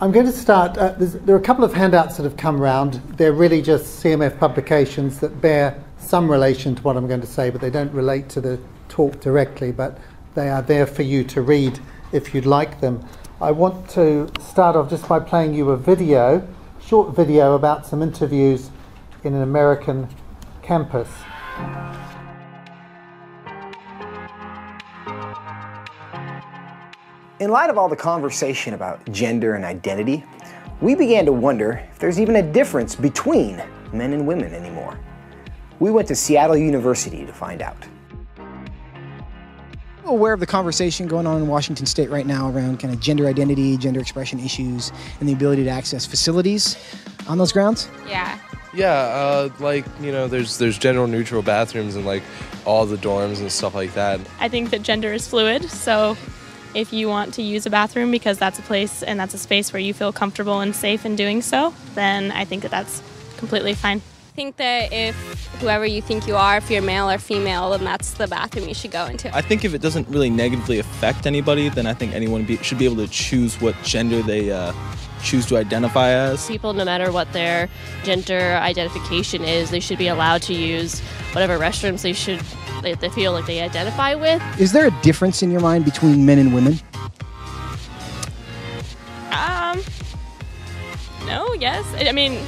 I'm going to start, there are a couple of handouts that have come round. They're really just CMF publications that bear some relation to what I'm going to say, but they don't relate to the talk directly, but they are there for you to read if you'd like them. I want to start off just by playing you a video, short video about some interviews in an American campus. In light of all the conversation about gender and identity, we began to wonder if there's even a difference between men and women anymore. We went to Seattle University to find out. Aware of the conversation going on in Washington State right now around kind of gender identity, gender expression issues, and the ability to access facilities on those grounds? Yeah. Yeah, like, you know, there's gender neutral bathrooms in like all the dorms and stuff like that. I think that gender is fluid, so if you want to use a bathroom because that's a place and that's a space where you feel comfortable and safe in doing so, then I think that that's completely fine. I think that if whoever you think you are, if you're male or female, then that's the bathroom you should go into. I think if it doesn't really negatively affect anybody, then I think anyone should be able to choose what gender they choose to identify as. People, no matter what their gender identification is, they should be allowed to use whatever restrooms they feel like they identify with. Is there a difference in your mind between men and women? No, yes. I mean,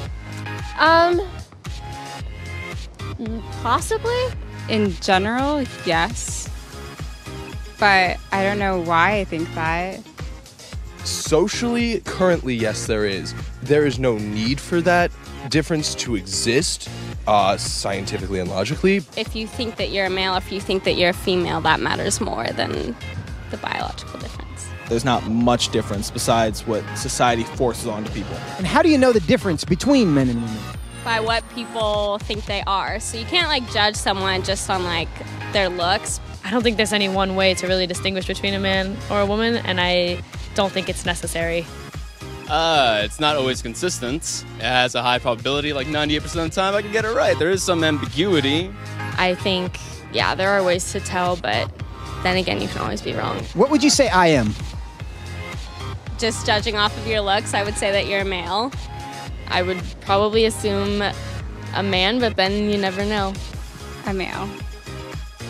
possibly. In general, yes. But I don't know why I think that. Socially, currently, yes, there is. There is no need for that difference to exist, scientifically and logically. If you think that you're a male or if you think that you're a female, that matters more than the biological difference. There's not much difference besides what society forces onto people. And how do you know the difference between men and women? By what people think they are. So you can't like judge someone just on like their looks. I don't think there's any one way to really distinguish between a man or a woman, and I don't think it's necessary. It's not always consistent. It has a high probability, like 98% of the time I can get it right. There is some ambiguity. I think, yeah, there are ways to tell, but then again, you can always be wrong. What would you say I am? Just judging off of your looks, I would say that you're a male. I would probably assume a man, but then you never know. A male.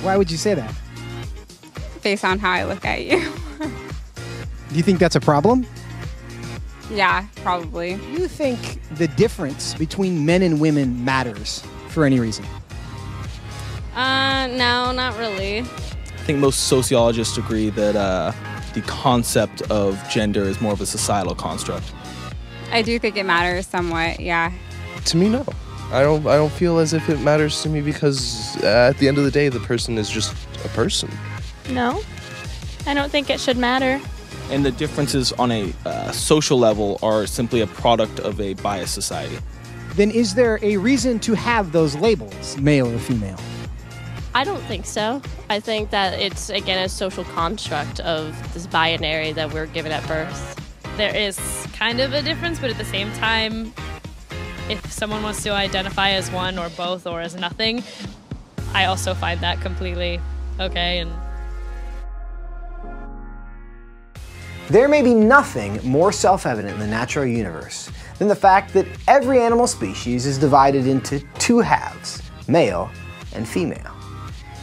Why would you say that? Based on how I look at you. Do you think that's a problem? Yeah, probably. Do you think the difference between men and women matters for any reason? No, not really. I think most sociologists agree that the concept of gender is more of a societal construct. I do think it matters somewhat, yeah. To me, no. I don't feel as if it matters to me because at the end of the day, the person is just a person. no, I don't think it should matter. And the differences on a social level are simply a product of a biased society. Then is there a reason to have those labels, male or female? I don't think so. I think that it's, again, a social construct of this binary that we're given at birth. There is kind of a difference, but at the same time, if someone wants to identify as one or both or as nothing, I also find that completely okay. And There may be nothing more self-evident in the natural universe than the fact that every animal species is divided into two halves, male and female.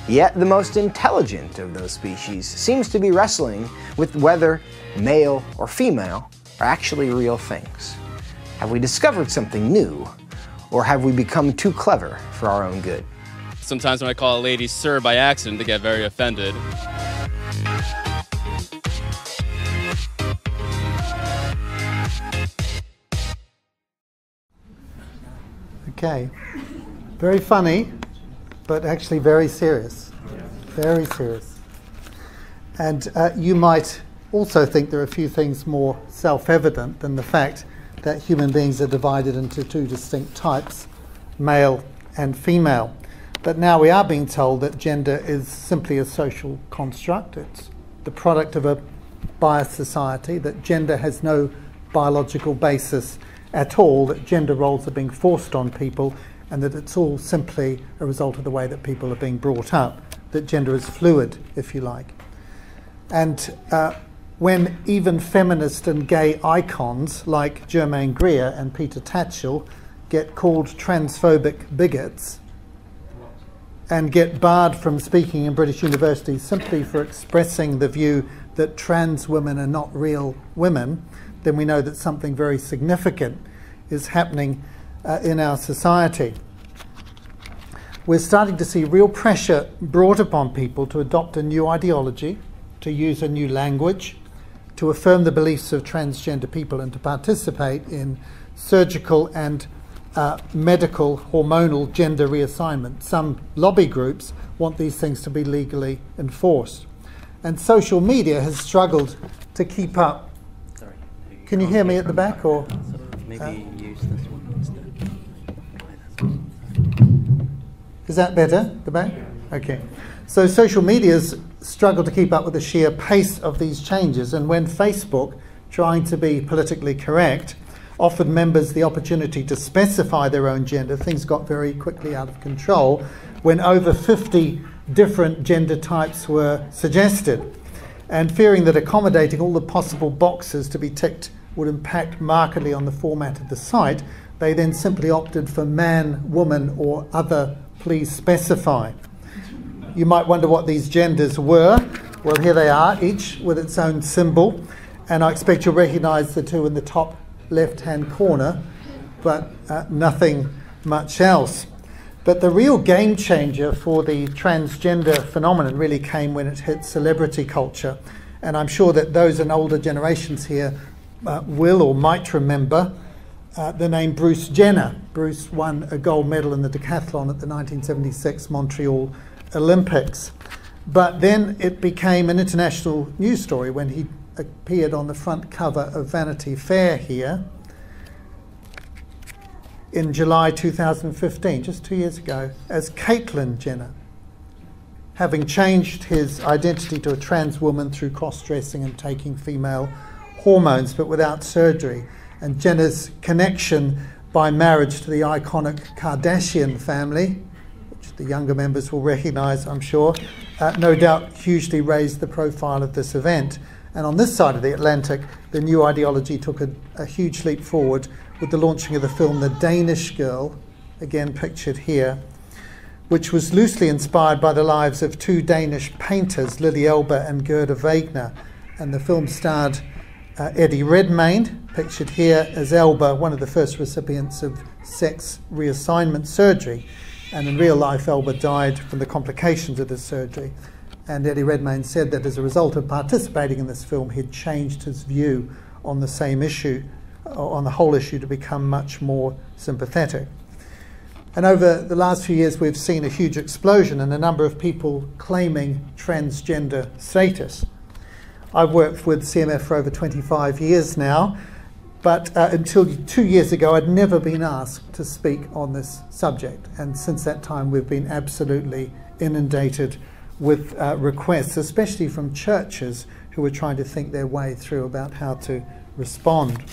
Yet the most intelligent of those species seems to be wrestling with whether male or female are actually real things. Have we discovered something new, or have we become too clever for our own good? Sometimes when I call a lady sir by accident, they get very offended. Okay, very funny, but actually very serious. Very serious. And you might also think there are a few things more self-evident than the fact that human beings are divided into two distinct types, male and female. But now we are being told that gender is simply a social construct. It's the product of a biased society, that gender has no biological basis at all, that gender roles are being forced on people, and that it's all simply a result of the way that people are being brought up, that gender is fluid, if you like. And when even feminist and gay icons like Germaine Greer and Peter Tatchell get called transphobic bigots and get barred from speaking in British universities simply for expressing the view that trans women are not real women, then we know that something very significant is happening in our society. We're starting to see real pressure brought upon people to adopt a new ideology, to use a new language, to affirm the beliefs of transgender people and to participate in surgical and medical hormonal gender reassignment. Some lobby groups want these things to be legally enforced. And social media has struggled to keep up. Sorry. Can you hear me at the back? Or maybe use this one instead. Is that better, the back? Okay. So social media's struggled to keep up with the sheer pace of these changes, and when Facebook, trying to be politically correct, offered members the opportunity to specify their own gender, things got very quickly out of control when over 50 different gender types were suggested. And fearing that accommodating all the possible boxes to be ticked would impact markedly on the format of the site, they then simply opted for man, woman, or other, please specify. You might wonder what these genders were. Well, here they are, each with its own symbol, and I expect you'll recognise the two in the top left-hand corner, but nothing much else. But the real game changer for the transgender phenomenon really came when it hit celebrity culture, and I'm sure that those in older generations here will or might remember the name Bruce Jenner. Bruce won a gold medal in the decathlon at the 1976 Montreal Olympics. But then it became an international news story when he appeared on the front cover of Vanity Fair here in July 2015, just 2 years ago, as Caitlyn Jenner, having changed his identity to a trans woman through cross-dressing and taking female hormones, but without surgery. And Jenner's connection by marriage to the iconic Kardashian family, which the younger members will recognise, I'm sure, no doubt hugely raised the profile of this event. And on this side of the Atlantic, the new ideology took a huge leap forward with the launching of the film The Danish Girl, again pictured here, which was loosely inspired by the lives of two Danish painters, Lily Elbe and Gerda Wagner. And the film starred Eddie Redmayne, pictured here as Elbe, one of the first recipients of sex reassignment surgery. And in real life, Elbe died from the complications of this surgery. And Eddie Redmayne said that as a result of participating in this film, he'd changed his view on the same issue, on the whole issue, to become much more sympathetic. And over the last few years, we've seen a huge explosion in the number of people claiming transgender status. I've worked with CMF for over 25 years now, but until 2 years ago, I'd never been asked to speak on this subject. And since that time, we've been absolutely inundated with requests, especially from churches who are trying to think their way through about how to respond.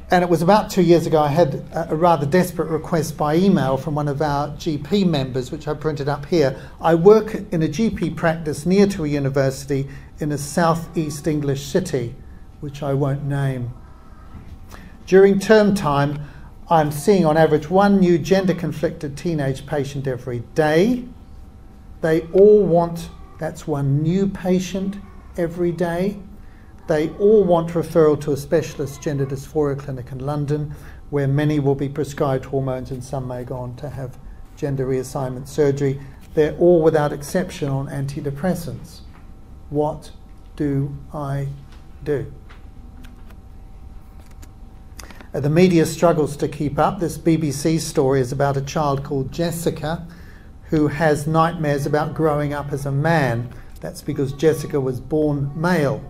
And it was about 2 years ago I had a rather desperate request by email from one of our GP members, which I printed up here. I work in a GP practice near to a university in a southeast English city, which I won't name. During term time, I'm seeing on average one new gender-conflicted teenage patient every day. They all want, that's one new patient every day. They all want referral to a specialist gender dysphoria clinic in London, where many will be prescribed hormones and some may go on to have gender reassignment surgery. They're all without exception on antidepressants. What do I do? The media struggles to keep up. This BBC story is about a child called Jessica who has nightmares about growing up as a man. That's because Jessica was born male.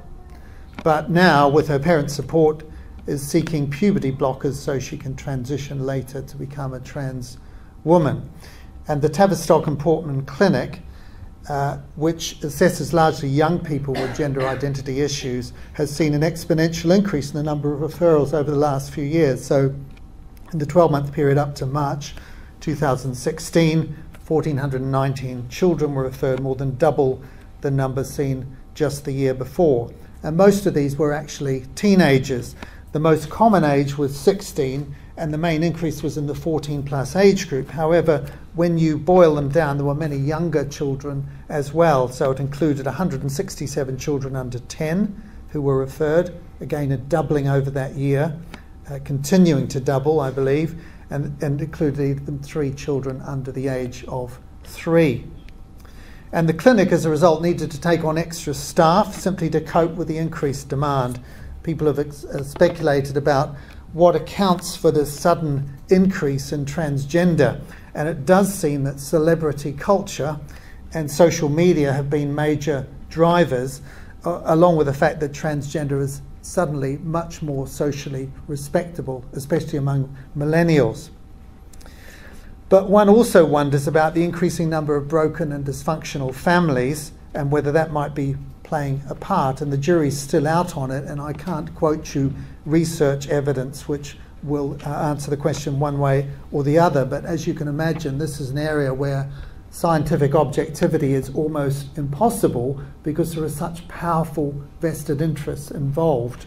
But now, with her parents' support, is seeking puberty blockers so she can transition later to become a trans woman. And the Tavistock and Portman Clinic, which assesses largely young people with gender identity issues, has seen an exponential increase in the number of referrals over the last few years. So in the 12-month period up to March 2016, 1,419 children were referred, more than double the number seen just the year before. And most of these were actually teenagers. The most common age was 16, and the main increase was in the 14+ age group. However, when you boil them down, there were many younger children as well. So it included 167 children under 10 who were referred, again a doubling over that year, continuing to double, I believe, and included even 3 children under the age of 3. And the clinic, as a result, needed to take on extra staff simply to cope with the increased demand. People have speculated about what accounts for this sudden increase in transgender, and it does seem that celebrity culture and social media have been major drivers, along with the fact that transgender is suddenly much more socially respectable, especially among millennials. But one also wonders about the increasing number of broken and dysfunctional families and whether that might be playing a part, and the jury's still out on it, and I can't quote you research evidence which will answer the question one way or the other, but as you can imagine, this is an area where scientific objectivity is almost impossible because there are such powerful vested interests involved,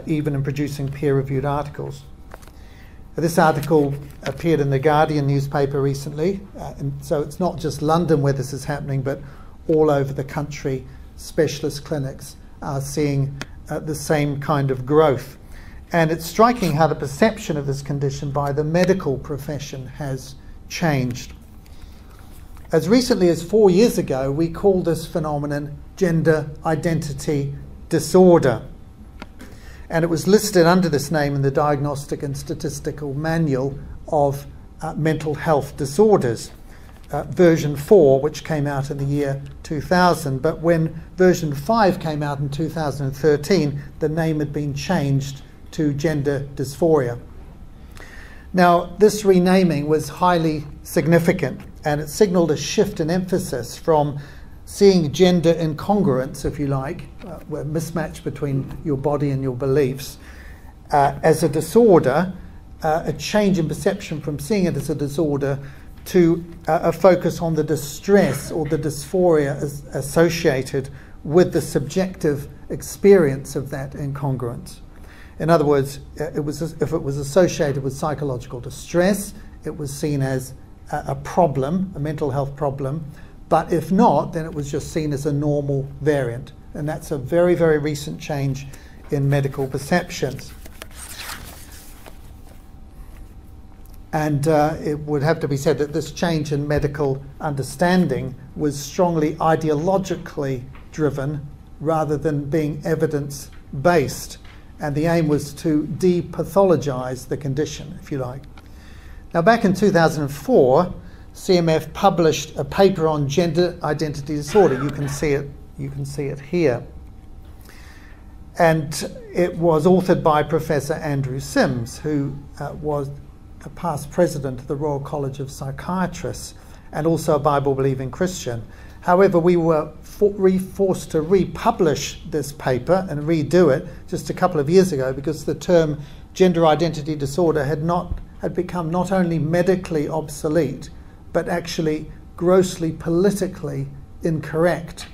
even in producing peer-reviewed articles. This article appeared in the Guardian newspaper recently, and so it's not just London where this is happening, but all over the country. Specialist clinics are seeing the same kind of growth. And it's striking how the perception of this condition by the medical profession has changed. As recently as 4 years ago, we called this phenomenon gender identity disorder. And it was listed under this name in the Diagnostic and Statistical Manual of Mental Health Disorders, version 4, which came out in the year 2000. But when version 5 came out in 2013, the name had been changed to gender dysphoria. Now, this renaming was highly significant, and it signaled a shift in emphasis from seeing gender incongruence, if you like, a mismatch between your body and your beliefs, as a disorder, a change in perception from seeing it as a disorder to a focus on the distress or the dysphoria associated with the subjective experience of that incongruence. In other words, if it was associated with psychological distress, it was seen as a problem, a mental health problem, but if not, then it was just seen as a normal variant. And that's a very, very recent change in medical perceptions. And it would have to be said that this change in medical understanding was strongly ideologically driven rather than being evidence-based. And the aim was to depathologize the condition, if you like. Now, back in 2004, CMF published a paper on gender identity disorder. You can see it here. And it was authored by Professor Andrew Sims, who was a past president of the Royal College of Psychiatrists and also a Bible-believing Christian. However, we were forced to republish this paper and redo it just a couple of years ago because the term gender identity disorder had become not only medically obsolete, but actually grossly politically incorrect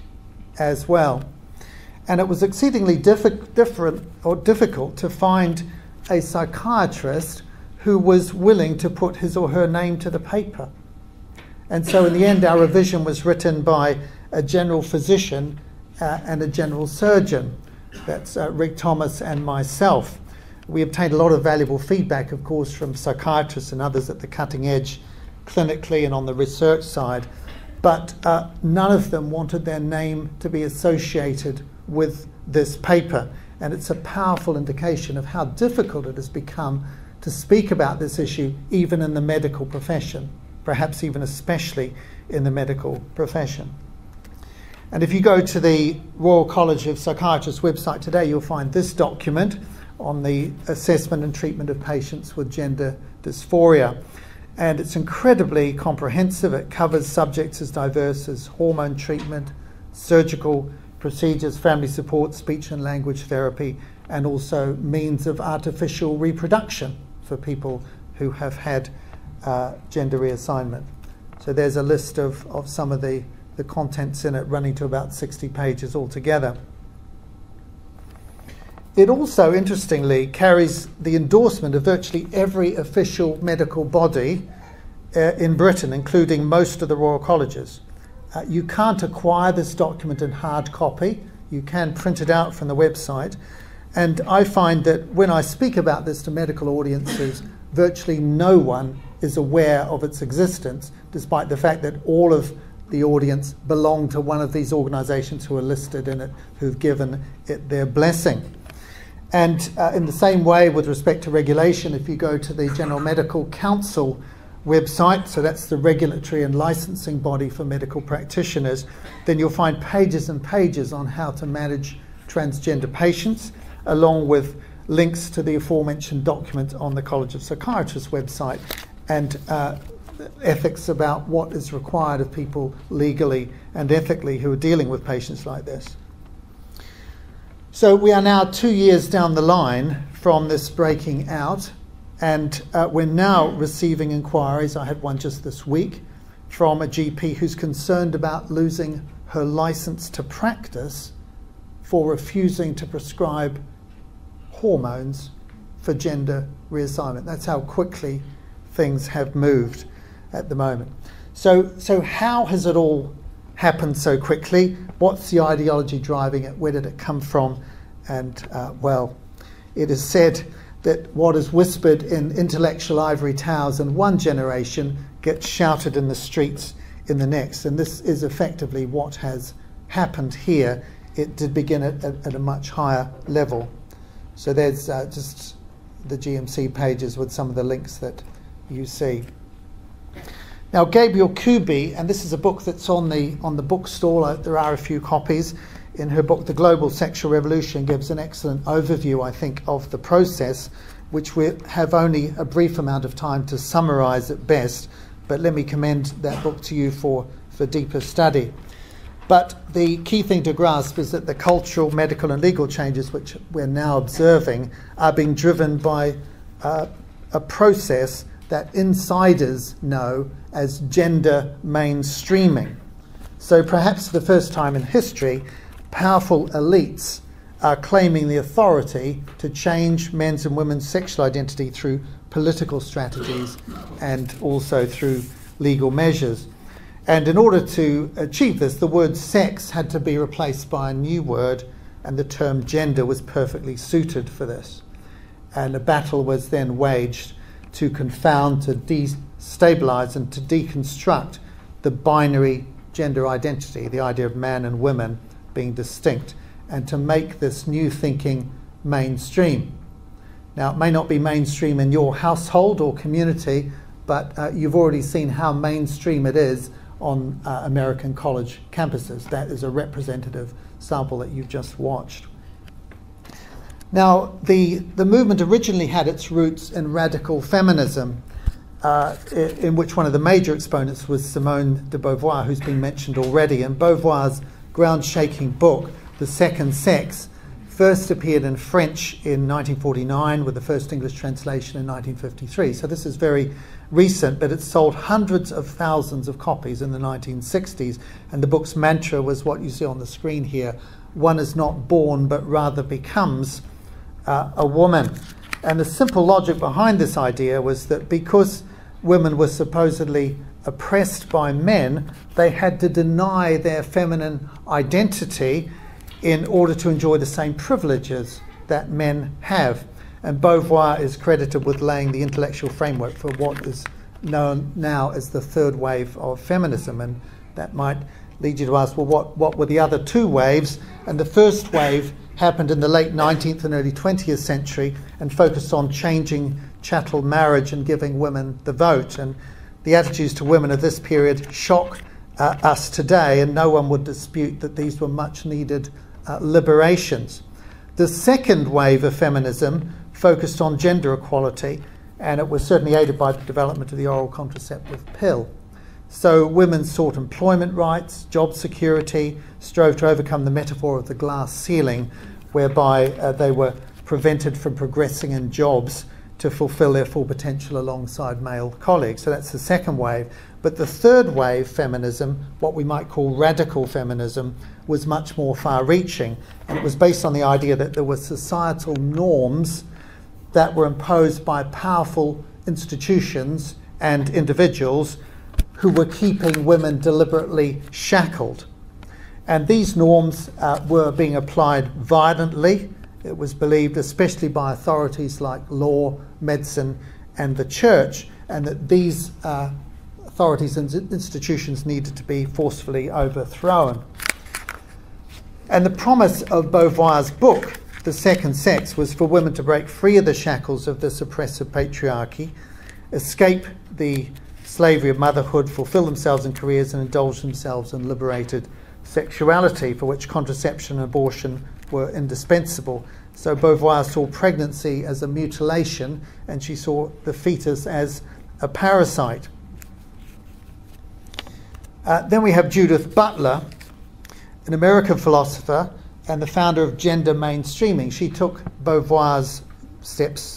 as well. And it was exceedingly difficult to find a psychiatrist who was willing to put his or her name to the paper. And so in the end, our revision was written by a general physician and a general surgeon. That's Rick Thomas and myself. We obtained a lot of valuable feedback, of course, from psychiatrists and others at the cutting edge, clinically and on the research side. But none of them wanted their name to be associated with this paper. And it's a powerful indication of how difficult it has become to speak about this issue, even in the medical profession, perhaps even especially in the medical profession. And if you go to the Royal College of Psychiatrists website today, you'll find this document on the assessment and treatment of patients with gender dysphoria. And it's incredibly comprehensive. It covers subjects as diverse as hormone treatment, surgical procedures, family support, speech and language therapy, and also means of artificial reproduction for people who have had gender reassignment. So there's a list of some of the the contents in it running to about 60 pages altogether. It also, interestingly, carries the endorsement of virtually every official medical body in Britain, including most of the Royal Colleges. You can't acquire this document in hard copy. You can print it out from the website. And I find that when I speak about this to medical audiences, virtually no one is aware of its existence, despite the fact that all of the audience belong to one of these organisations who are listed in it, who've given it their blessing. And in the same way, with respect to regulation, if you go to the General Medical Council website, so that's the regulatory and licensing body for medical practitioners, then you'll find pages and pages on how to manage transgender patients, along with links to the aforementioned document on the College of Psychiatrists website, and ethics about what is required of people legally and ethically who are dealing with patients like this. So we are now 2 years down the line from this breaking out, and we're now receiving inquiries. I had one just this week from a GP who's concerned about losing her license to practice for refusing to prescribe hormones for gender reassignment. That's how quickly things have moved at the moment. So how has it all happened so quickly? What's the ideology driving it? Where did it come from? And well, it is said that what is whispered in intellectual ivory towers in one generation gets shouted in the streets in the next. And this is effectively what has happened here. It did begin at a much higher level. So there's just the GMC pages with some of the links that you see. Now, Gabrielle Kubi, and this is a book that's on the bookstall. There are a few copies. In her book, The Global Sexual Revolution, gives an excellent overview, I think, of the process, which we have only a brief amount of time to summarize at best. But let me commend that book to you for deeper study. But the key thing to grasp is that the cultural, medical and legal changes which we're now observing are being driven by a process that insiders know as gender mainstreaming. So perhaps for the first time in history, powerful elites are claiming the authority to change men's and women's sexual identity through political strategies and also through legal measures. And in order to achieve this, the word sex had to be replaced by a new word, and the term gender was perfectly suited for this. And a battle was then waged to confound, to destabilize, and to deconstruct the binary gender identity, the idea of man and women being distinct, and to make this new thinking mainstream. Now, it may not be mainstream in your household or community, but you've already seen how mainstream it is on American college campuses. That is a representative sample that you've just watched. Now, the movement originally had its roots in radical feminism, in which one of the major exponents was Simone de Beauvoir, who's been mentioned already. And Beauvoir's ground-shaking book, The Second Sex, first appeared in French in 1949 with the first English translation in 1953. So this is very recent, but it sold hundreds of thousands of copies in the 1960s. And the book's mantra was what you see on the screen here: one is not born, but rather becomes a woman. And the simple logic behind this idea was that because women were supposedly oppressed by men, they had to deny their feminine identity in order to enjoy the same privileges that men have. And Beauvoir is credited with laying the intellectual framework for what is known now as the third wave of feminism. And that might lead you to ask, well, what were the other two waves? And the first wave happened in the late 19th and early 20th century and focused on changing chattel marriage and giving women the vote. And the attitudes to women of this period shock us today, and no one would dispute that these were much needed liberations. The second wave of feminism focused on gender equality, and it was certainly aided by the development of the oral contraceptive pill. So women sought employment rights, job security, strove to overcome the metaphor of the glass ceiling, whereby they were prevented from progressing in jobs to fulfill their full potential alongside male colleagues. So that's the second wave. But the third wave feminism, what we might call radical feminism, was much more far-reaching, and it was based on the idea that there were societal norms that were imposed by powerful institutions and individuals who were keeping women deliberately shackled. And these norms were being applied violently. It was believed, especially by authorities like law, medicine, and the church, and that these authorities and institutions needed to be forcefully overthrown. And the promise of Beauvoir's book, The Second Sex, was for women to break free of the shackles of this oppressive patriarchy, escape the slavery of motherhood, fulfill themselves in careers, and indulge themselves in liberated sexuality, for which contraception and abortion were indispensable. So Beauvoir saw pregnancy as a mutilation, and she saw the fetus as a parasite. Then we have Judith Butler, an American philosopher and the founder of gender mainstreaming. She took Beauvoir's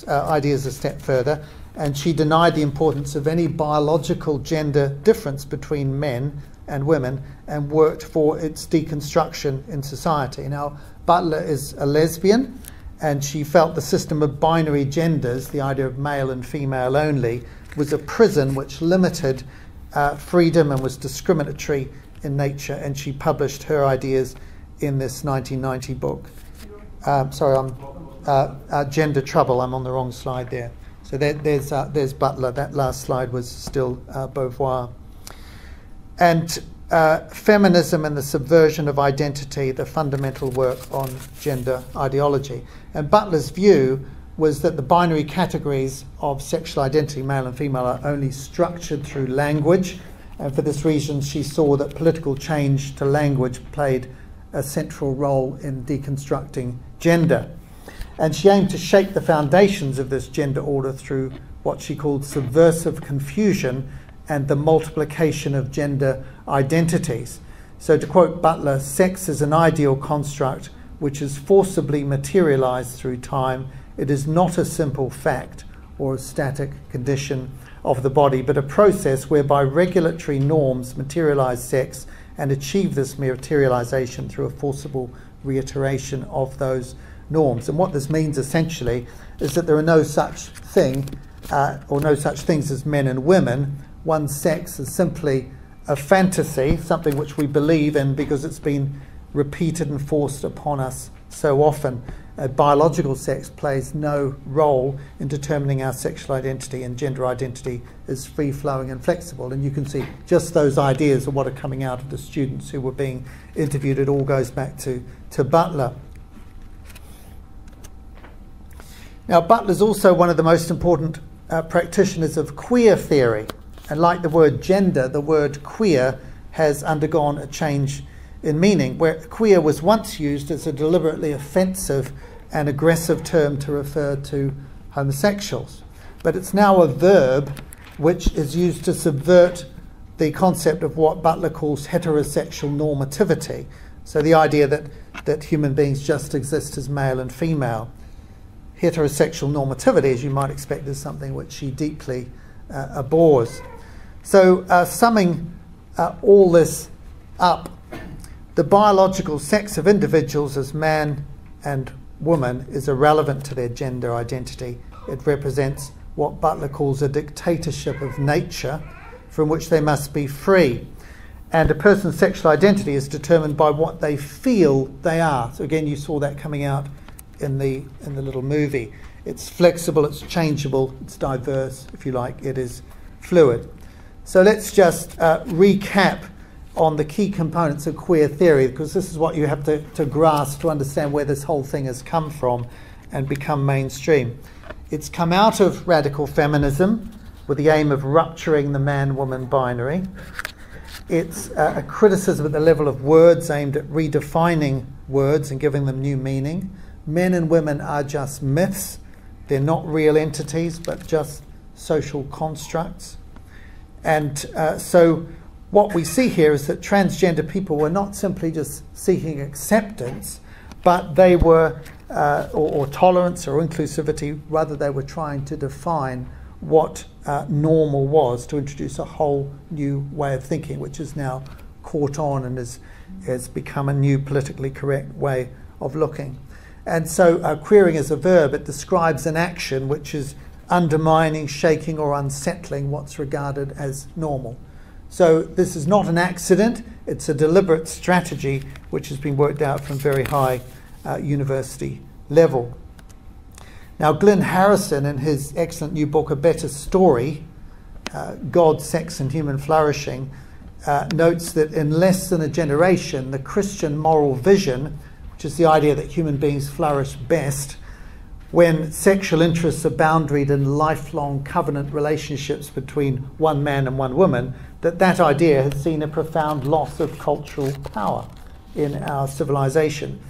ideas a step further, and she denied the importance of any biological gender difference between men and women, and worked for its deconstruction in society. Now, Butler is a lesbian, and she felt the system of binary genders, the idea of male and female only, was a prison which limited freedom and was discriminatory in nature, and she published her ideas in this 1990 book. Gender Trouble. I'm on the wrong slide there. So there's Butler. That last slide was still Beauvoir. And feminism and the subversion of identity, the fundamental work on gender ideology. And Butler's view was that the binary categories of sexual identity, male and female, are only structured through language. And for this reason, she saw that political change to language played a central role in deconstructing gender. And she aimed to shake the foundations of this gender order through what she called subversive confusion and the multiplication of gender identities. So to quote Butler, sex is an ideal construct which is forcibly materialized through time. It is not a simple fact or a static condition of the body, but a process whereby regulatory norms materialize sex and achieve this materialization through a forcible reiteration of those norms. And what this means essentially is that there are no such thing or no such things as men and women. One sex is simply a fantasy, something which we believe in because it's been repeated and forced upon us so often. Biological sex plays no role in determining our sexual identity, and gender identity is free-flowing and flexible. And you can see just those ideas are what are coming out of the students who were being interviewed. It all goes back to Butler. Now, Butler's also one of the most important practitioners of queer theory. And like the word gender, the word queer has undergone a change in meaning, where queer was once used as a deliberately offensive and aggressive term to refer to homosexuals. But it's now a verb which is used to subvert the concept of what Butler calls heterosexual normativity. So the idea that human beings just exist as male and female. Heterosexual normativity, as you might expect, is something which she deeply abhors. So summing all this up, the biological sex of individuals as man and woman is irrelevant to their gender identity. It represents what Butler calls a dictatorship of nature from which they must be free. And a person's sexual identity is determined by what they feel they are. So again, you saw that coming out in the little movie. It's flexible, it's changeable, it's diverse, if you like, it is fluid. So let's just recap on the key components of queer theory, because this is what you have to grasp to understand where this whole thing has come from and become mainstream. It's come out of radical feminism with the aim of rupturing the man-woman binary. It's a criticism at the level of words aimed at redefining words and giving them new meaning. Men and women are just myths. They're not real entities, but just social constructs. And so what we see here is that transgender people were not simply just seeking acceptance, but they were, or tolerance or inclusivity, rather they were trying to define what normal was, to introduce a whole new way of thinking, which is now caught on and has become a new politically correct way of looking. And so queering is a verb. It describes an action which is undermining, shaking or unsettling what's regarded as normal. So this is not an accident, it's a deliberate strategy which has been worked out from very high university level. Now Glyn Harrison, in his excellent new book, A Better Story, God, Sex and Human Flourishing, notes that in less than a generation, the Christian moral vision, which is the idea that human beings flourish best when sexual interests are boundaried in lifelong covenant relationships between one man and one woman, that idea has seen a profound loss of cultural power in our civilization.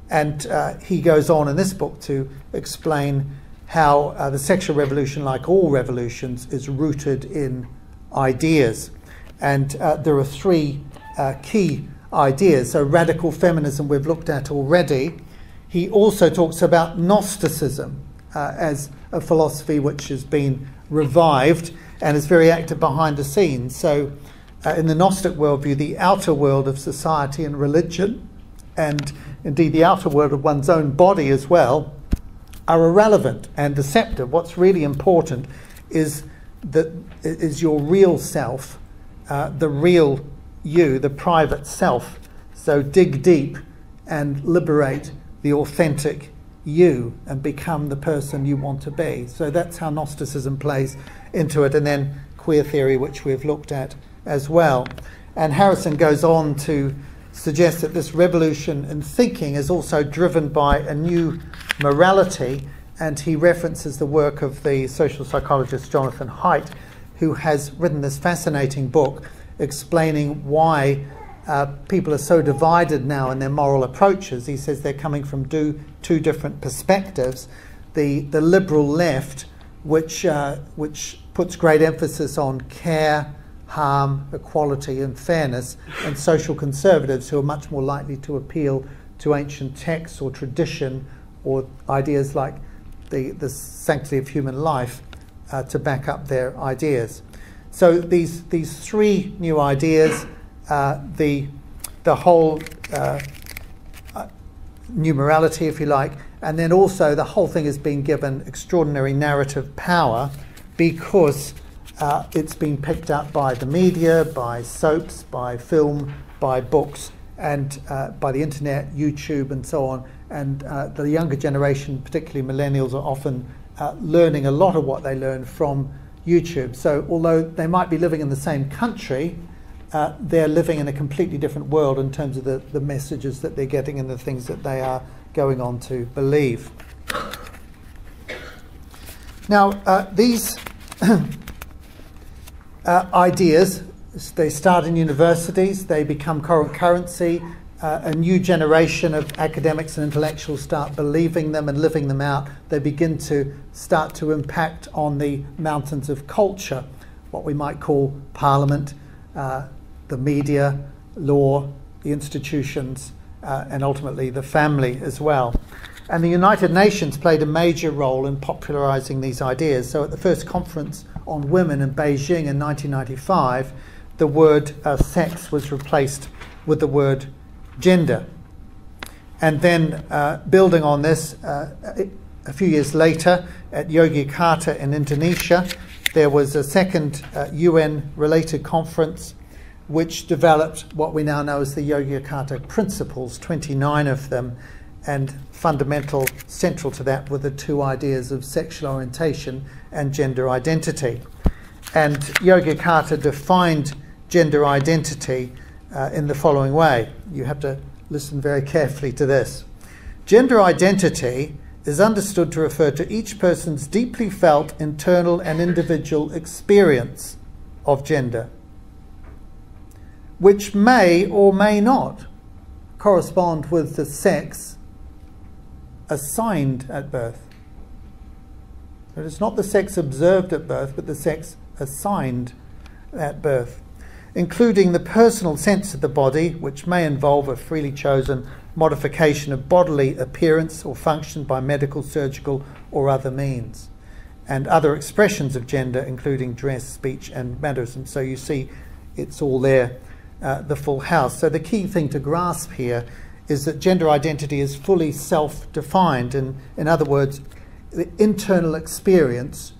And he goes on in this book to explain how the sexual revolution, like all revolutions, is rooted in ideas. And there are three key ideas. So radical feminism we've looked at already. He also talks about Gnosticism as a philosophy which has been revived and is very active behind the scenes. So in the Gnostic worldview, the outer world of society and religion, and indeed the outer world of one's own body as well, are irrelevant and deceptive. What's really important is your real self, the real you, the private self. So dig deep and liberate the authentic you and become the person you want to be. So that's how Gnosticism plays into it, and then queer theory, which we've looked at as well. And Harrison goes on to suggest that this revolution in thinking is also driven by a new morality, and he references the work of the social psychologist Jonathan Haidt, who has written this fascinating book explaining why people are so divided now in their moral approaches. He says they're coming from two different perspectives. The liberal left, which puts great emphasis on care, harm, equality and fairness, and social conservatives, who are much more likely to appeal to ancient texts or tradition or ideas like the sanctity of human life to back up their ideas. So these three new ideas, the whole new morality, if you like, and then also the whole thing is being given extraordinary narrative power because it's been picked up by the media, by soaps, by film, by books, and by the internet, YouTube, and so on. And the younger generation, particularly millennials, are often learning a lot of what they learn from YouTube. So although they might be living in the same country, they're living in a completely different world in terms of the messages that they're getting and the things that they are going on to believe. Now, these ideas, they start in universities, they become current currency, a new generation of academics and intellectuals start believing them and living them out. They begin to start to impact on the mountains of culture, what we might call parliament, the media, law, the institutions, and ultimately the family as well. And the United Nations played a major role in popularizing these ideas. So at the first conference on women in Beijing in 1995, the word sex was replaced with the word gender. And then building on this, a few years later at Yogyakarta in Indonesia, there was a second UN-related conference which developed what we now know as the Yogyakarta Principles, 29 of them, and fundamental, central to that were the two ideas of sexual orientation and gender identity. And Yogyakarta defined gender identity in the following way. You have to listen very carefully to this. Gender identity is understood to refer to each person's deeply felt internal and individual experience of gender, which may or may not correspond with the sex assigned at birth. So it's not the sex observed at birth, but the sex assigned at birth, including the personal sense of the body, which may involve a freely chosen modification of bodily appearance or function by medical, surgical, or other means, and other expressions of gender, including dress, speech, and mannerism. So you see it's all there, the full house. So the key thing to grasp here is that gender identity is fully self-defined, and in other words, the internal experience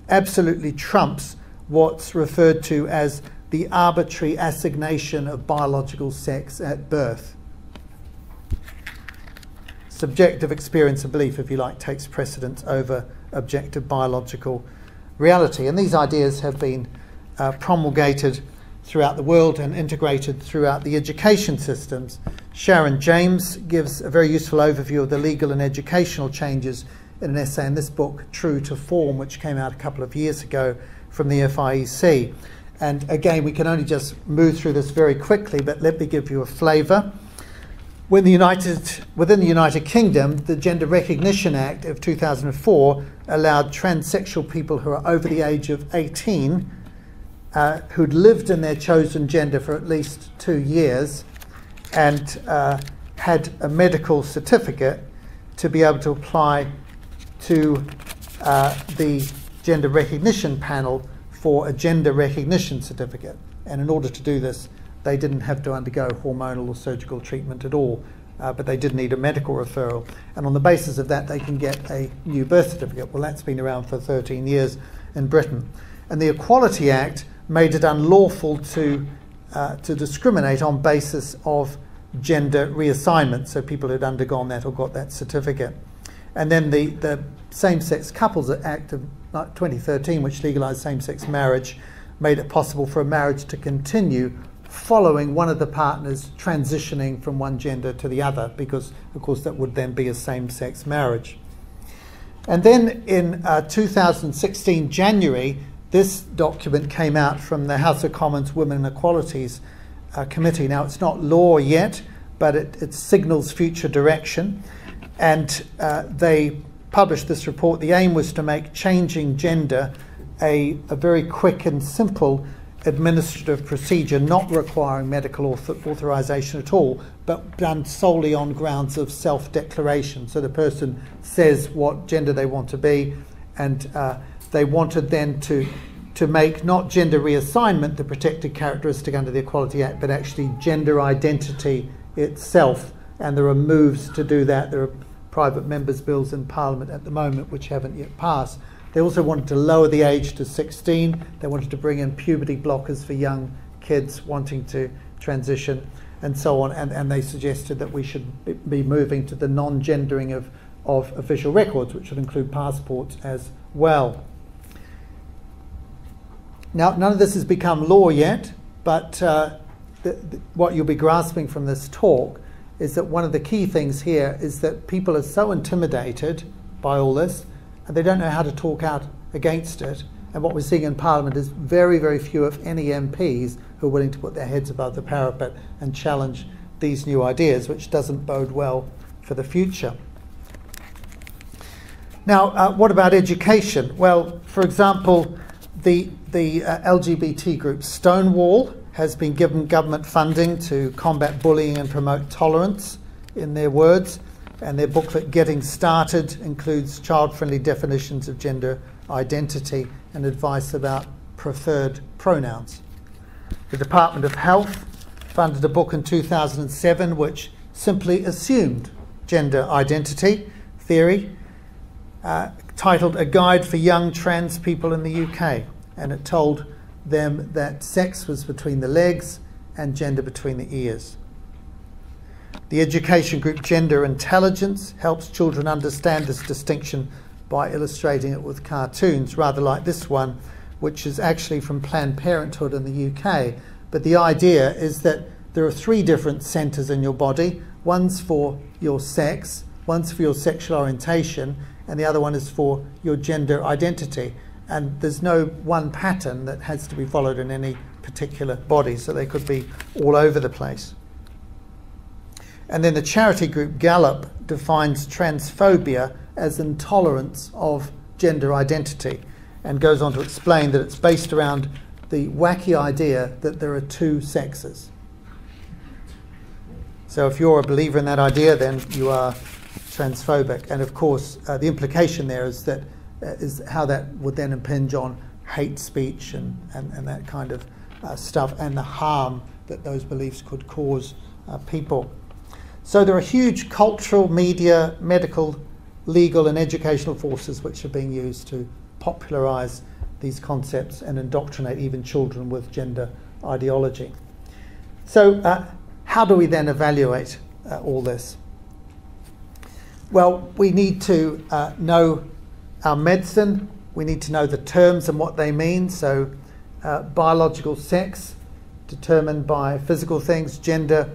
absolutely trumps what's referred to as the arbitrary assignation of biological sex at birth. Subjective experience and belief, if you like, takes precedence over objective biological reality. And these ideas have been promulgated throughout the world and integrated throughout the education systems. Sharon James gives a very useful overview of the legal and educational changes in an essay in this book, True to Form, which came out a couple of years ago from the FIEC. And again, we can only just move through this very quickly, but let me give you a flavour. Within the United Kingdom, the Gender Recognition Act of 2004 allowed transsexual people who are over the age of 18, who'd lived in their chosen gender for at least 2 years and had a medical certificate, to be able to apply to the Gender Recognition Panel for a gender recognition certificate. And in order to do this, they didn't have to undergo hormonal or surgical treatment at all, but they did need a medical referral. And on the basis of that, they can get a new birth certificate. Well, that's been around for 13 years in Britain. And the Equality Act made it unlawful to discriminate on basis of gender reassignment, so people who'd undergone that or got that certificate. And then the Same-Sex Couples Act of 2013, which legalised same-sex marriage, made it possible for a marriage to continue following one of the partners transitioning from one gender to the other, because of course that would then be a same-sex marriage. And then in 2016 January, this document came out from the House of Commons Women and Equalities Committee. Now, it's not law yet, but it signals future direction, and they published this report. The aim was to make changing gender a very quick and simple administrative procedure, not requiring medical authorization at all, but done solely on grounds of self-declaration. So the person says what gender they want to be, and they wanted then to make not gender reassignment the protected characteristic under the Equality Act, but actually gender identity itself. And there are moves to do that. There are private members' bills in Parliament at the moment which haven't yet passed. They also wanted to lower the age to 16. They wanted to bring in puberty blockers for young kids wanting to transition, and so on. And they suggested that we should be moving to the non-gendering of official records, which would include passports as well. Now, none of this has become law yet, but what you'll be grasping from this talk is that one of the key things here is that people are so intimidated by all this, and they don't know how to talk out against it. And what we're seeing in Parliament is very, very few, if any, MPs who are willing to put their heads above the parapet and challenge these new ideas, which doesn't bode well for the future. Now, what about education? Well, for example, the LGBT group Stonewall has been given government funding to combat bullying and promote tolerance, in their words, and their booklet Getting Started includes child-friendly definitions of gender identity and advice about preferred pronouns. The Department of Health funded a book in 2007 which simply assumed gender identity theory, titled A Guide for Young Trans People in the UK, and it told them that sex was between the legs and gender between the ears. The education group Gender Intelligence helps children understand this distinction by illustrating it with cartoons, rather like this one, which is actually from Planned Parenthood in the UK. But the idea is that there are 3 different centres in your body. One's for your sex, one's for your sexual orientation, and the other one is for your gender identity. And there's no one pattern that has to be followed in any particular body, so they could be all over the place. And then the charity group Gallup defines transphobia as intolerance of gender identity, and goes on to explain that it's based around the wacky idea that there are 2 sexes. So if you're a believer in that idea, then you are transphobic. And of course, the implication there is that is how that would then impinge on hate speech and that kind of stuff, and the harm that those beliefs could cause people. So there are huge cultural, media, medical, legal and educational forces which are being used to popularize these concepts and indoctrinate even children with gender ideology. So how do we then evaluate all this? Well, we need to know our medicine. We need to know the terms and what they mean. So biological sex determined by physical things, gender,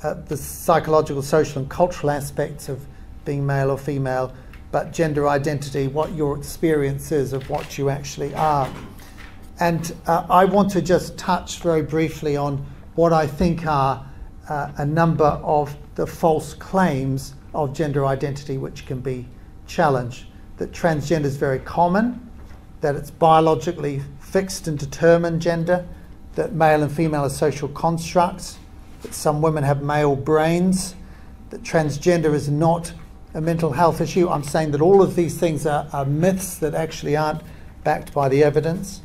the psychological, social and cultural aspects of being male or female, but gender identity, what your experience is of what you actually are. And I want to just touch very briefly on what I think are a number of the false claims of gender identity which can be challenged. That transgender is very common, that it's biologically fixed and determined gender, that male and female are social constructs, that some women have male brains, that transgender is not a mental health issue. I'm saying that all of these things are myths that actually aren't backed by the evidence.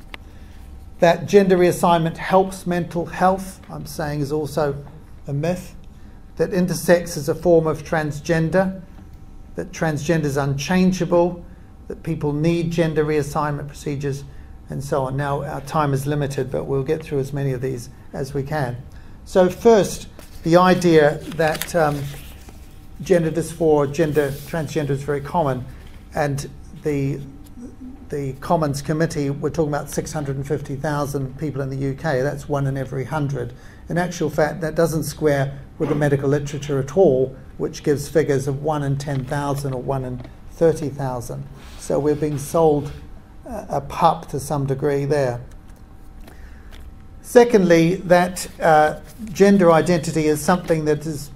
That gender reassignment helps mental health, I'm saying, is also a myth. That intersex is a form of transgender, that transgender is unchangeable, that people need gender reassignment procedures, and so on. Now, our time is limited, but we'll get through as many of these as we can. So first, the idea that gender dysphoria, transgender is very common, and the Commons Committee, we're talking about 650,000 people in the UK, that's 1 in every 100. In actual fact, that doesn't square with the medical literature at all, which gives figures of 1 in 10,000 or 1 in 30,000. So we're being sold a pup to some degree there. Secondly, that gender identity is something that is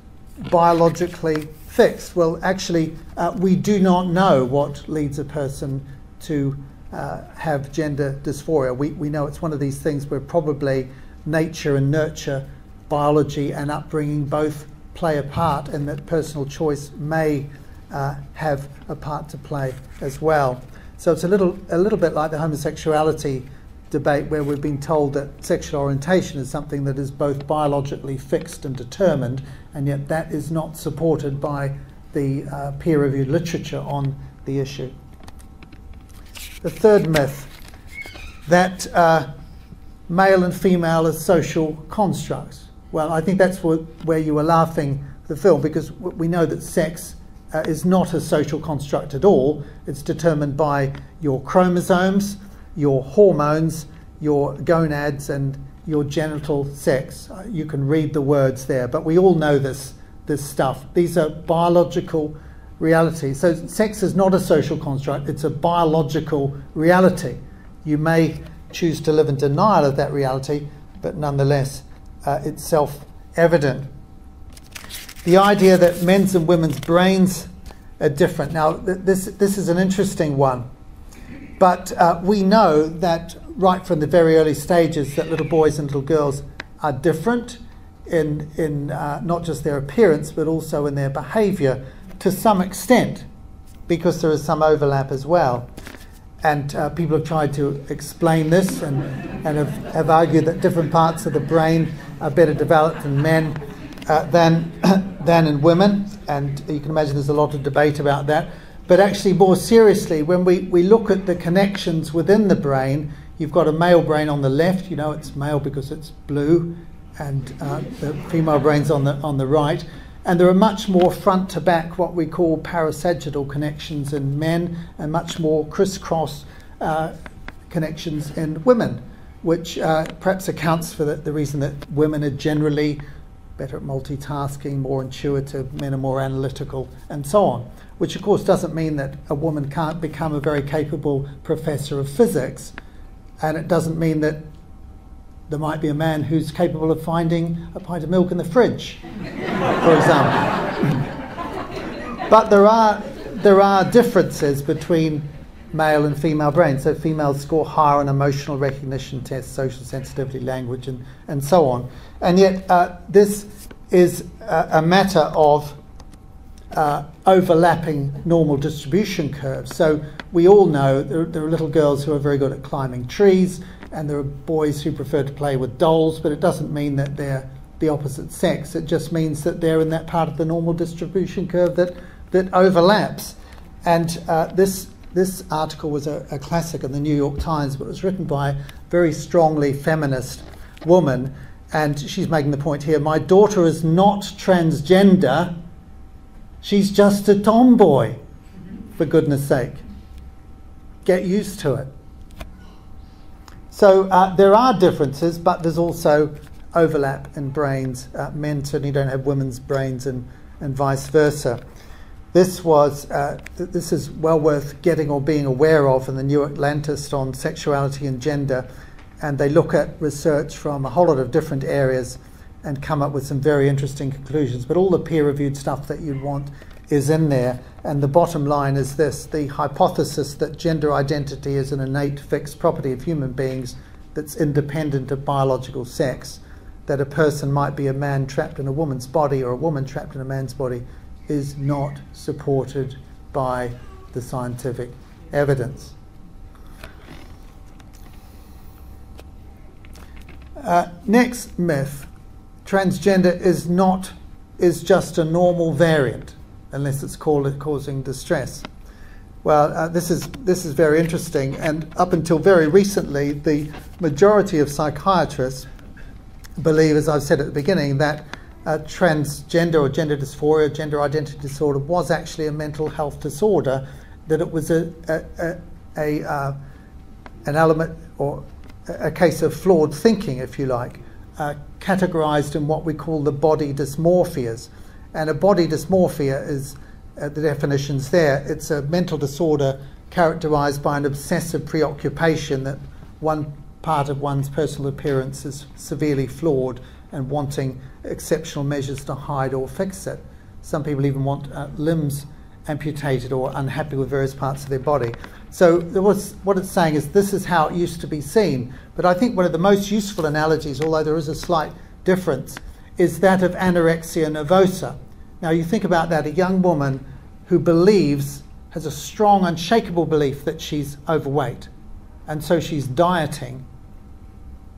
biologically fixed. Well, actually, we do not know what leads a person to have gender dysphoria. We know it's one of these things where probably nature and nurture, biology and upbringing both play a part, and that personal choice may have a part to play as well. So it's a little bit like the homosexuality debate, where we've been told that sexual orientation is something that is both biologically fixed and determined, and yet that is not supported by the peer-reviewed literature on the issue. The third myth, that male and female are social constructs. Well, I think that's where you were laughing the film, because we know that sex is not a social construct at all. It's determined by your chromosomes, your hormones, your gonads, and your genital sex. You can read the words there, but we all know this stuff. These are biological realities. So sex is not a social construct, it's a biological reality. You may choose to live in denial of that reality, but nonetheless, it's self-evident. The idea that men's and women's brains are different. Now, this is an interesting one, but we know that right from the very early stages that little boys and little girls are different in not just their appearance, but also in their behavior to some extent, because there is some overlap as well. And people have tried to explain this and have argued that different parts of the brain are better developed in men than in women. And you can imagine there's a lot of debate about that. But actually, more seriously, when we look at the connections within the brain, you've got a male brain on the left. You know it's male because it's blue, and the female brain's on the right. And there are much more front to back, what we call parasagittal connections in men, and much more crisscross connections in women, which perhaps accounts for the reason that women are generally better at multitasking, more intuitive, men are more analytical, and so on. Which of course doesn't mean that a woman can't become a very capable professor of physics, and it doesn't mean that there might be a man who's capable of finding a pint of milk in the fridge, for example. But there are differences between male and female brains. So females score higher on emotional recognition tests, social sensitivity, language, and so on. And yet this is a matter of overlapping normal distribution curves. So we all know there are little girls who are very good at climbing trees, and there are boys who prefer to play with dolls, but it doesn't mean that they're the opposite sex. It just means that they're in that part of the normal distribution curve that overlaps. And this article was a classic in the New York Times, but it was written by a very strongly feminist woman, and she's making the point here: my daughter is not transgender, she's just a tomboy, for goodness sake. Get used to it. So there are differences, but there's also overlap in brains. Men certainly don't have women's brains, and vice versa. This is well worth getting or being aware of in the New Atlantis on sexuality and gender, and they look at research from a whole lot of different areas and come up with some very interesting conclusions. But all the peer-reviewed stuff that you'd want is in there, and the bottom line is this: the hypothesis that gender identity is an innate fixed property of human beings that's independent of biological sex, that a person might be a man trapped in a woman's body or a woman trapped in a man's body, is not supported by the scientific evidence. Next myth: transgender is just a normal variant unless it's causing distress. Well, this is very interesting, and up until very recently, the majority of psychiatrists believe, as I've said at the beginning, that transgender or gender dysphoria, gender identity disorder, was actually a mental health disorder, that it was an element or a case of flawed thinking, if you like, categorized in what we call the body dysmorphias. And a body dysmorphia is, the definition's there, it's a mental disorder characterized by an obsessive preoccupation that one part of one's personal appearance is severely flawed and wanting exceptional measures to hide or fix it. Some people even want limbs amputated or unhappy with various parts of their body. So what it's saying is this is how it used to be seen. But I think one of the most useful analogies, although there is a slight difference, is that of anorexia nervosa. Now you think about that: a young woman who has a strong, unshakable belief that she's overweight, and so she's dieting,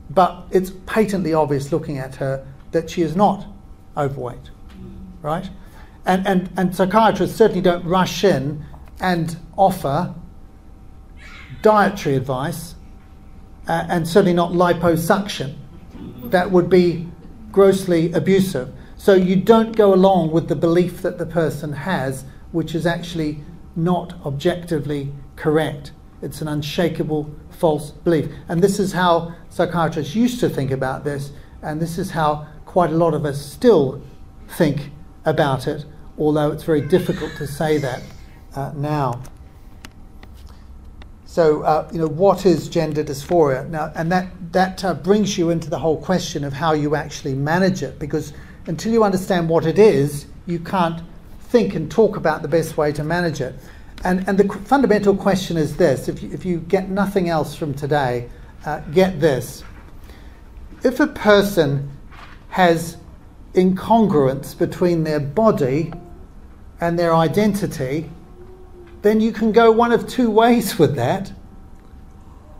but it's patently obvious looking at her that she is not overweight, right? And psychiatrists certainly don't rush in and offer dietary advice, and certainly not liposuction. That would be grossly abusive. So you don't go along with the belief that the person has, which is actually not objectively correct. It's an unshakable false belief. And this is how psychiatrists used to think about this, and this is how quite a lot of us still think about it, although it's very difficult to say that now. So, what is gender dysphoria? Now, and that brings you into the whole question of how you actually manage it, because until you understand what it is, you can't think and talk about the best way to manage it. And the fundamental question is this: if you get nothing else from today, get this. If a person has incongruence between their body and their identity, then you can go one of two ways with that.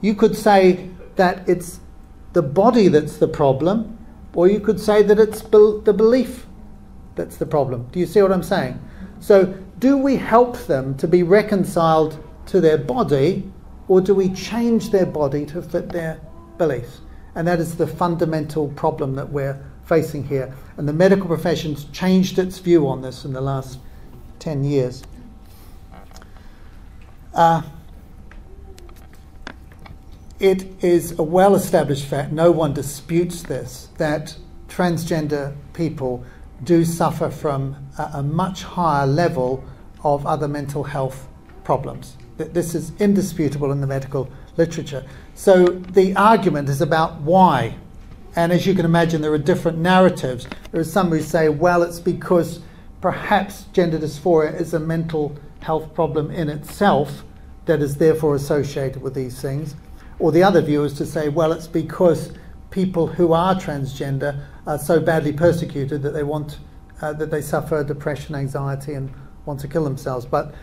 You could say that it's the body that's the problem, or you could say that it's the belief that's the problem. Do you see what I'm saying? So do we help them to be reconciled to their body, or do we change their body to fit their beliefs? And that is the fundamental problem that we're facing here. And the medical profession's changed its view on this in the last 10 years. It is a well-established fact, no one disputes this, that transgender people do suffer from a much higher level of other mental health problems. This is indisputable in the medical literature. So the argument is about why. And as you can imagine, there are different narratives. There are some who say, well, it's because perhaps gender dysphoria is a mental health problem in itself that is therefore associated with these things. Or the other view is to say, well, it's because people who are transgender so badly persecuted that they want that they suffer depression, anxiety, and want to kill themselves. But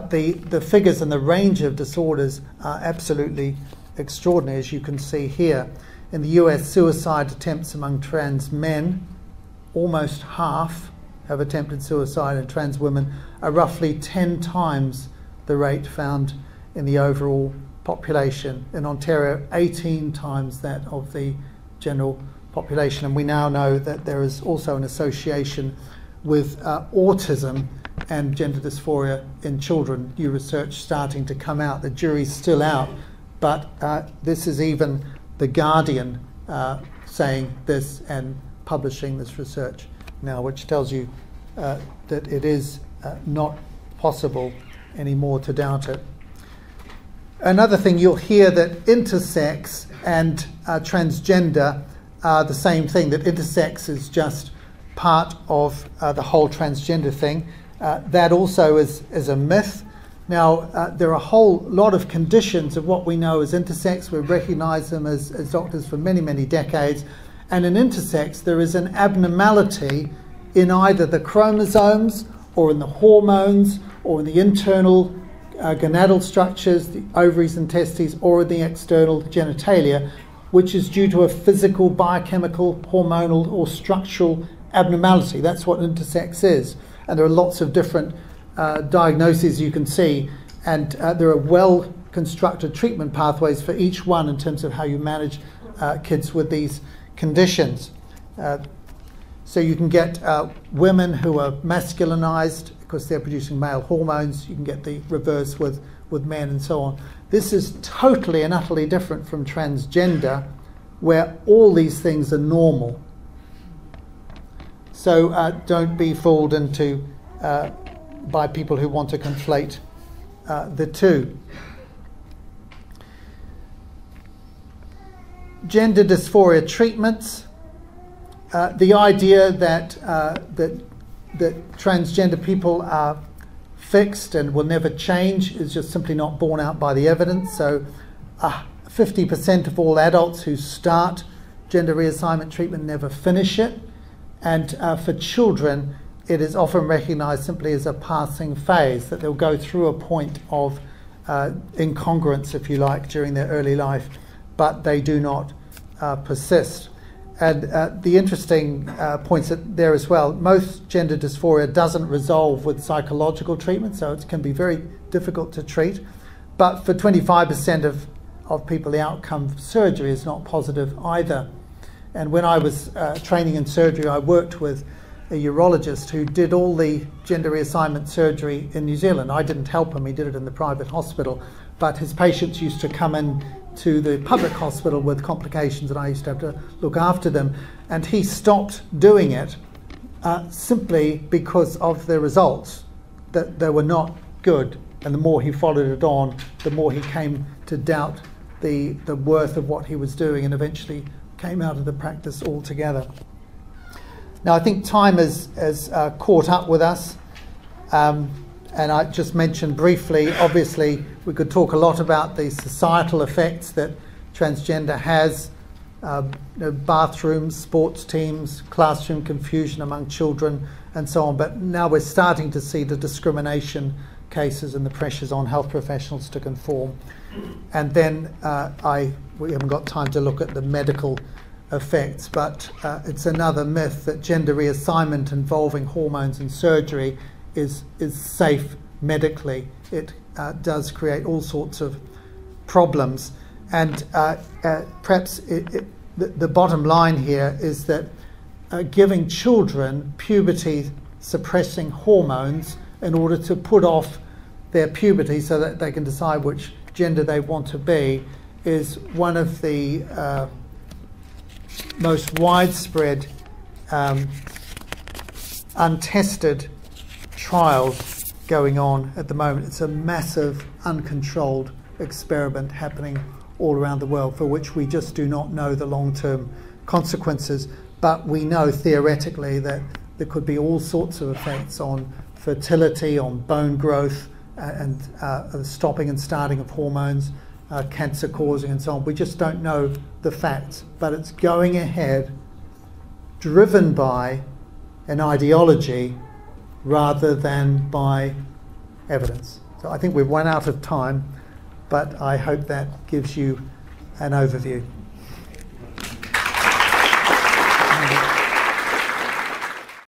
the figures and the range of disorders are absolutely extraordinary, as you can see here. In the US, suicide attempts among trans men, almost half have attempted suicide, and trans women are roughly 10 times the rate found in the overall population. In Ontario, 18 times that of the general population. And we now know that there is also an association with autism and gender dysphoria in children. New research starting to come out. The jury's still out, but this is even The Guardian saying this and publishing this research now, which tells you that it is not possible anymore to doubt it. Another thing, you'll hear that intersex and transgender are the same thing, that intersex is just part of the whole transgender thing. That also is a myth. Now, there are a whole lot of conditions of what we know as intersex. We recognise them as doctors for many, many decades. And in intersex, there is an abnormality in either the chromosomes or in the hormones or in the internal gonadal structures, the ovaries and testes, or in the external genitalia, which is due to a physical, biochemical, hormonal, or structural abnormality. That's what intersex is. And there are lots of different diagnoses you can see, and there are well-constructed treatment pathways for each one in terms of how you manage kids with these conditions. So you can get women who are masculinized because they're producing male hormones. You can get the reverse with men and so on. This is totally and utterly different from transgender, where all these things are normal. So don't be fooled into by people who want to conflate the two. Gender dysphoria treatments. The idea that transgender people are fixed and will never change is just simply not borne out by the evidence. So 50% of all adults who start gender reassignment treatment never finish it. And for children, it is often recognised simply as a passing phase, that they'll go through a point of incongruence, if you like, during their early life, but they do not persist. And the interesting points there as well, most gender dysphoria doesn't resolve with psychological treatment, so it can be very difficult to treat. But for 25% of people, the outcome of surgery is not positive either. And when I was training in surgery, I worked with a urologist who did all the gender reassignment surgery in New Zealand. I didn't help him, he did it in the private hospital, but his patients used to come in to the public hospital with complications, and I used to have to look after them. And he stopped doing it simply because of the results, that they were not good. And the more he followed it on, the more he came to doubt the worth of what he was doing, and eventually came out of the practice altogether. Now, I think time has caught up with us. And I just mentioned briefly, obviously, we could talk a lot about the societal effects that transgender has, bathrooms, sports teams, classroom confusion among children, and so on. But now we're starting to see the discrimination cases and the pressures on health professionals to conform. And then we haven't got time to look at the medical effects, but it's another myth that gender reassignment involving hormones and surgery is safe medically. It does create all sorts of problems, and perhaps the bottom line here is that giving children puberty suppressing hormones in order to put off their puberty so that they can decide which gender they want to be is one of the most widespread untested trials going on at the moment. It's a massive, uncontrolled experiment happening all around the world for which we just do not know the long-term consequences, but we know theoretically that there could be all sorts of effects on fertility, on bone growth, and stopping and starting of hormones, cancer causing and so on. We just don't know the facts, but it's going ahead driven by an ideology rather than by evidence. So I think we've run out of time, but I hope that gives you an overview.